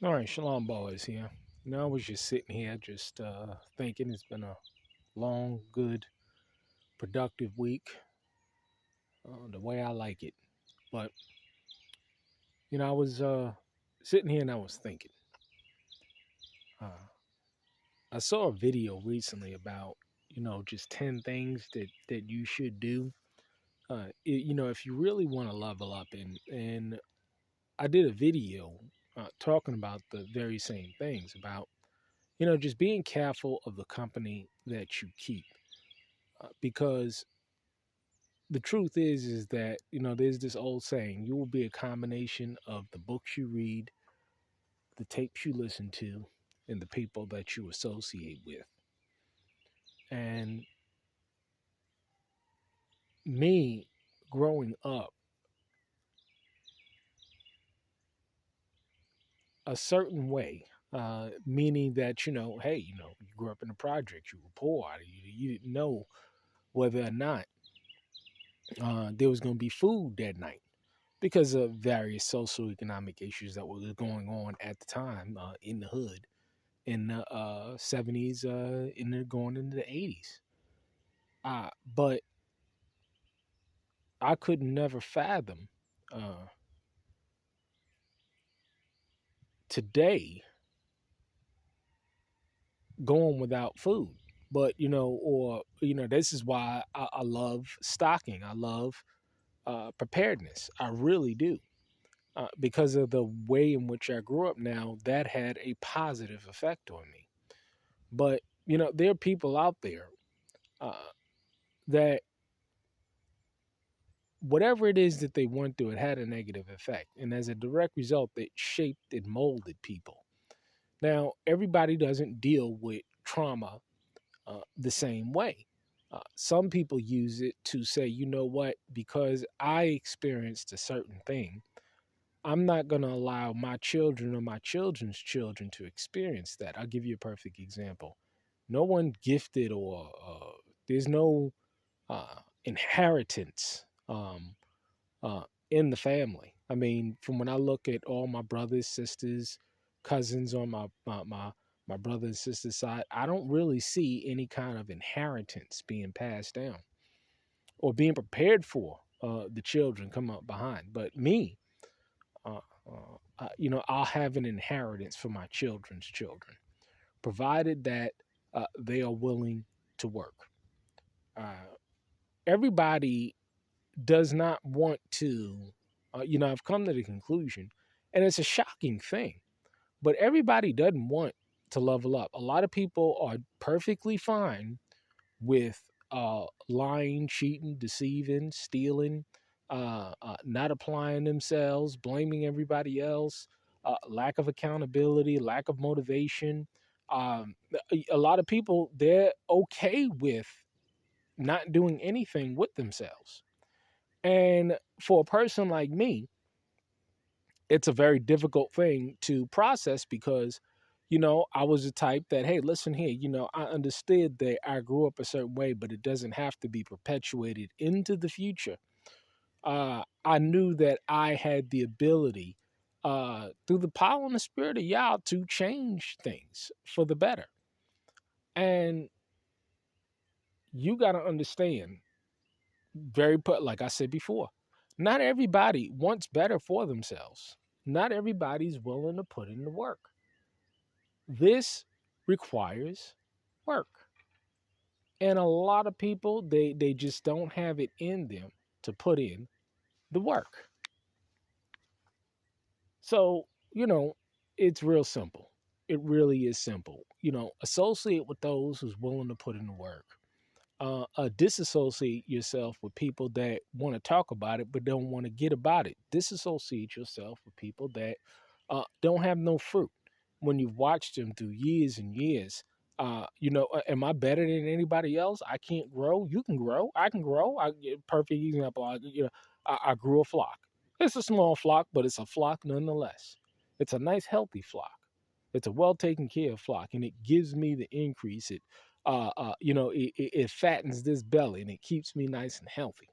All right, Shalom boys here. I was just sitting here just thinking it's been a long, good, productive week, the way I like it. But, I was sitting here and I was thinking. Uh, I saw a video recently about, just 10 things that you should do. If you really want to level up. And I did a video talking about the very same things about, just being careful of the company that you keep. Because the truth is that there's this old saying: you will be a combination of the books you read, the tapes you listen to, and the people that you associate with. And me, growing up a certain way, meaning that hey, you grew up in the project, you were poor, you didn't know whether or not there was going to be food that night because of various socioeconomic issues that were going on at the time in the hood in the 70s, going into the 80s. But I could never fathom uh, today going without food. But, this is why I love stocking. I love preparedness. I really do. Because of the way in which I grew up now, that had a positive effect on me. But, there are people out there uh, that whatever it is that they went through, it had a negative effect. And as a direct result, it shaped and molded people. Now, everybody doesn't deal with trauma the same way. Some people use it to say, you know what, because I experienced a certain thing, I'm not going to allow my children or my children's children to experience that. I'll give you a perfect example. No one gifted or there's no inheritance in the family. I mean, from when I look at all my brothers, sisters, cousins on my brother and sister side, I don't really see any kind of inheritance being passed down or being prepared for the children come up behind. But me, I'll have an inheritance for my children's children, provided that they are willing to work. Uh, Everybody does not want to, I've come to the conclusion, and it's a shocking thing, but everybody doesn't want to level up. A lot of people are perfectly fine with lying, cheating, deceiving, stealing, not applying themselves, blaming everybody else, lack of accountability, lack of motivation. Um, a lot of people, they're okay with not doing anything with themselves. And for a person like me, it's a very difficult thing to process because, I was the type that, hey, listen here, I understood that I grew up a certain way, but it doesn't have to be perpetuated into the future. I knew that I had the ability, through the power and the spirit of Yah, to change things for the better. And you got to understand, like I said before, not everybody wants better for themselves. Not everybody's willing to put in the work. This requires work. And a lot of people, they just don't have it in them to put in the work. So, it's real simple. It really is simple. Associate with those who's willing to put in the work. Disassociate yourself with people that want to talk about it but don't want to get about it. Disassociate yourself with people that don't have no fruit. When you've watched them through years and years, am I better than anybody else? I can't grow. You can grow. I can grow. Perfect example. I grew a flock. It's a small flock, but it's a flock nonetheless. It's a nice, healthy flock. It's a well taken care of flock, and it gives me the increase. It fattens this belly and it keeps me nice and healthy.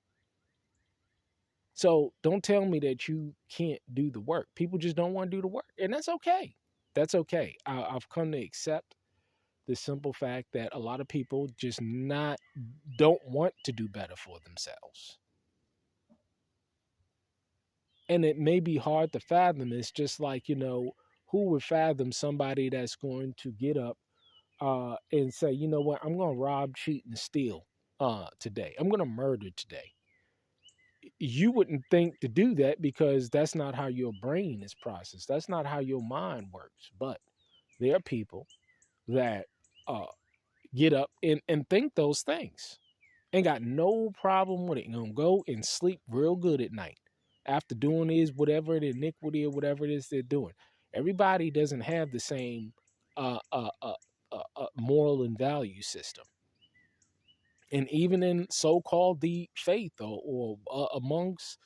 So don't tell me that you can't do the work. People just don't want to do the work, and that's okay. That's okay. I've come to accept the simple fact that a lot of people just not don't want to do better for themselves. And it may be hard to fathom. It's just like, who would fathom somebody that's going to get up and say, you know what, I'm going to rob, cheat, and steal today. I'm going to murder today. You wouldn't think to do that because that's not how your brain is processed. That's not how your mind works. But there are people that uh, get up and think those things. Ain't got no problem with it. Gonna go and sleep real good at night after doing is whatever the iniquity or whatever it is they're doing. Everybody doesn't have the same moral and value system. And even in so-called the faith or amongst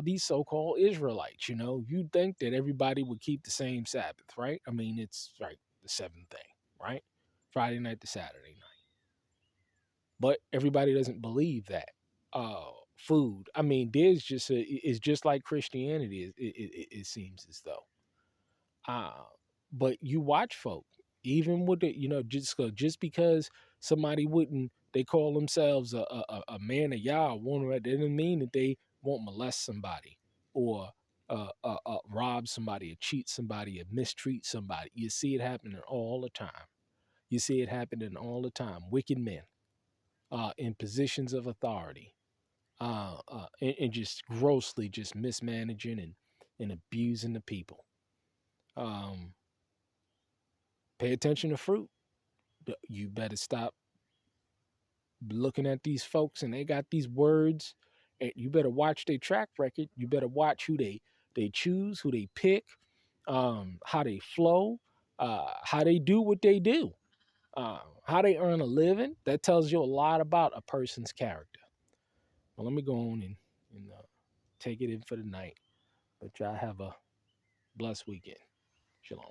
these so-called Israelites, you'd think that everybody would keep the same Sabbath, right? I mean, it's right, the seventh day, right? Friday night to Saturday night. But everybody doesn't believe that. Food. I mean, it's just like Christianity. It seems as though. Uh, but you watch folk, even with the, just because somebody wouldn't, they call themselves a man of Yah, one that doesn't mean that they won't molest somebody or rob somebody or cheat somebody or mistreat somebody. You see it happening all the time. You see it happening all the time. Wicked men in positions of authority, and just grossly just mismanaging and abusing the people. Um, Pay attention to fruit. You better stop looking at these folks and they got these words. And you better watch their track record. You better watch who they choose, who they pick, how they flow, how they do what they do, how they earn a living. That tells you a lot about a person's character. Well, let me go on and take it in for the night. But y'all have a blessed weekend. Shalom.